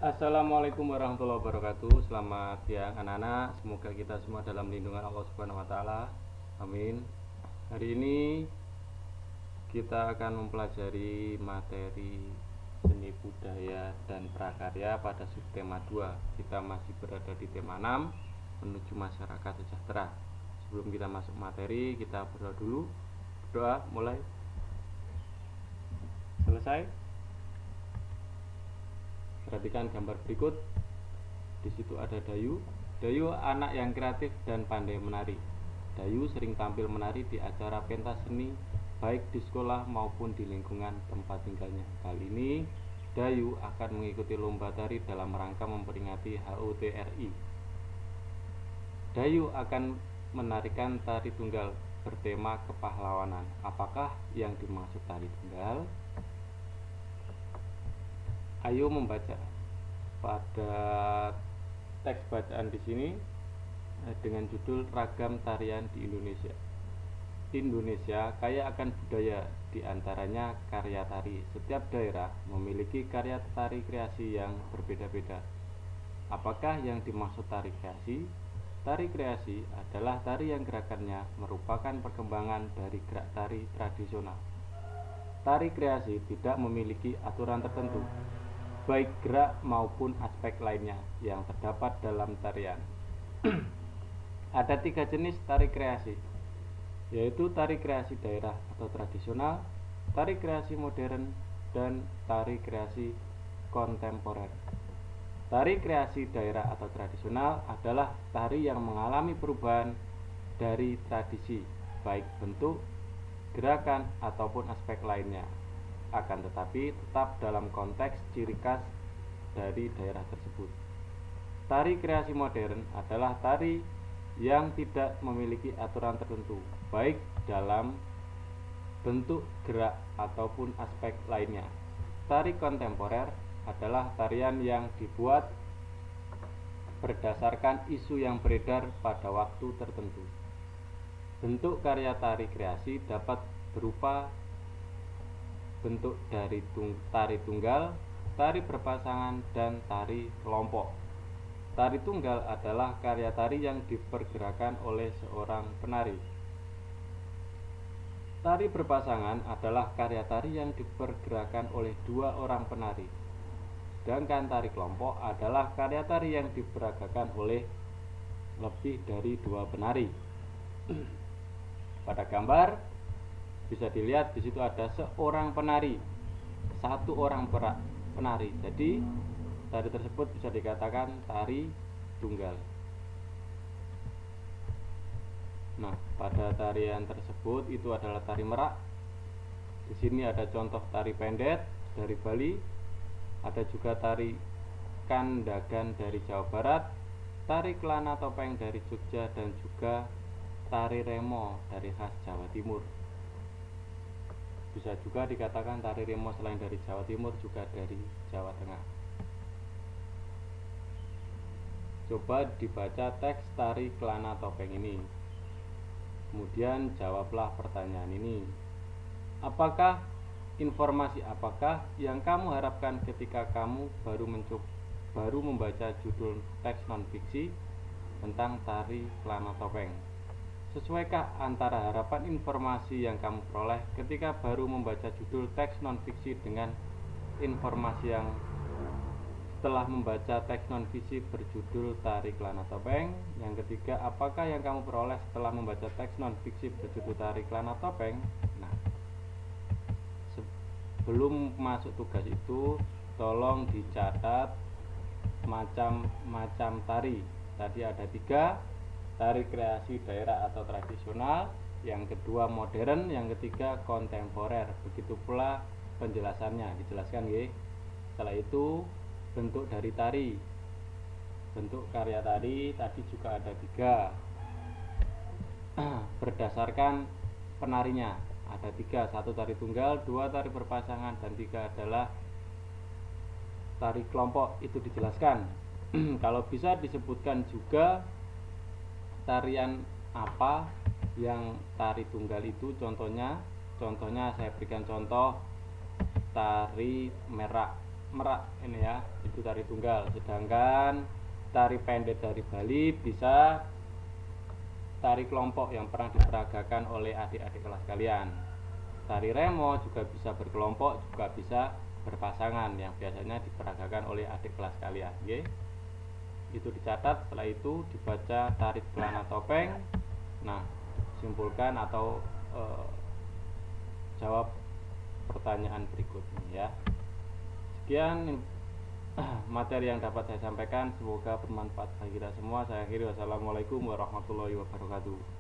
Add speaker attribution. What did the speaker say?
Speaker 1: Assalamualaikum warahmatullahi wabarakatuh. Selamat siang anak-anak. Semoga kita semua dalam lindungan Allah Subhanahu wa taala. Amin. Hari ini kita akan mempelajari materi seni budaya dan prakarya pada subtema 2. Kita masih berada di tema 6 menuju masyarakat sejahtera. Sebelum kita masuk materi, kita berdoa dulu. Berdoa mulai. Selesai. Perhatikan gambar berikut. Di situ ada Dayu. Dayu anak yang kreatif dan pandai menari. Dayu sering tampil menari di acara pentas seni, baik di sekolah maupun di lingkungan tempat tinggalnya. Kali ini, Dayu akan mengikuti lomba tari dalam rangka memperingati HUT RI. Dayu akan menarikan tari tunggal bertema kepahlawanan. Apakah yang dimaksud tari tunggal? Ayo membaca. Pada teks bacaan di sini dengan judul Ragam Tarian di Indonesia. Indonesia kaya akan budaya, diantaranya karya tari. Setiap daerah memiliki karya tari kreasi yang berbeda-beda. Apakah yang dimaksud tari kreasi? Tari kreasi adalah tari yang gerakannya merupakan perkembangan dari gerak tari tradisional. Tari kreasi tidak memiliki aturan tertentu, baik gerak maupun aspek lainnya yang terdapat dalam tarian. Ada 3 jenis tari kreasi, yaitu tari kreasi daerah atau tradisional, tari kreasi modern, dan tari kreasi kontemporer. Tari kreasi daerah atau tradisional adalah tari yang mengalami perubahan dari tradisi, baik bentuk, gerakan, ataupun aspek lainnya, akan tetapi tetap dalam konteks ciri khas dari daerah tersebut. Tari kreasi modern adalah tari yang tidak memiliki aturan tertentu, baik dalam bentuk, gerak, ataupun aspek lainnya. Tari kontemporer adalah tarian yang dibuat berdasarkan isu yang beredar pada waktu tertentu. Bentuk karya tari kreasi dapat berupa bentuk dari tari tunggal, tari berpasangan, dan tari kelompok. Tari tunggal adalah karya tari yang dipergerakan oleh seorang penari. Tari berpasangan adalah karya tari yang dipergerakan oleh 2 orang penari. Sedangkan tari kelompok adalah karya tari yang diperagakan oleh lebih dari 2 penari. Pada gambar bisa dilihat di situ ada seorang penari, 1 orang penari. Jadi tari tersebut bisa dikatakan tari tunggal. Nah, pada tarian tersebut itu adalah tari merak. Di sini ada contoh tari pendet dari Bali, ada juga tari kandagan dari Jawa Barat, tari kelana topeng dari Jogja, dan juga tari remo dari khas Jawa Timur. Bisa juga dikatakan tari remo selain dari Jawa Timur juga dari Jawa Tengah. Coba dibaca teks tari kelana topeng ini. Kemudian jawablah pertanyaan ini. Informasi apakah yang kamu harapkan ketika kamu baru membaca judul teks non-fiksi tentang tari kelana topeng? Sesuaikah antara harapan informasi yang kamu peroleh ketika baru membaca judul teks non-fiksi dengan informasi yang setelah membaca teks non-fiksi berjudul Tari Kelana Topeng? Yang ketiga, apakah yang kamu peroleh setelah membaca teks non-fiksi berjudul Tari Kelana Topeng? Nah, sebelum masuk tugas itu, tolong dicatat macam-macam tari. Tadi ada 3. Tari kreasi daerah atau tradisional, yang kedua modern, yang ketiga kontemporer. Begitu pula penjelasannya dijelaskan ya. Setelah itu bentuk dari tari, bentuk karya tari tadi juga ada 3 berdasarkan penarinya. Ada 3, 1 tari tunggal, 2 tari berpasangan, dan 3 adalah tari kelompok. Itu dijelaskan. Kalau bisa disebutkan juga tarian apa yang tari tunggal itu, contohnya saya berikan contoh tari merak. Merak ini ya, itu tari tunggal. Sedangkan tari pendek dari Bali bisa tari kelompok yang pernah diperagakan oleh adik-adik kelas kalian. Tari remo juga bisa berkelompok, juga bisa berpasangan yang biasanya diperagakan oleh adik kelas kalian. Oke. Itu dicatat, setelah itu dibaca tari celana topeng. Nah, simpulkan atau jawab pertanyaan berikutnya ya. Sekian materi yang dapat saya sampaikan, semoga bermanfaat bagi kita semua. Saya akhiri, wassalamualaikum warahmatullahi wabarakatuh.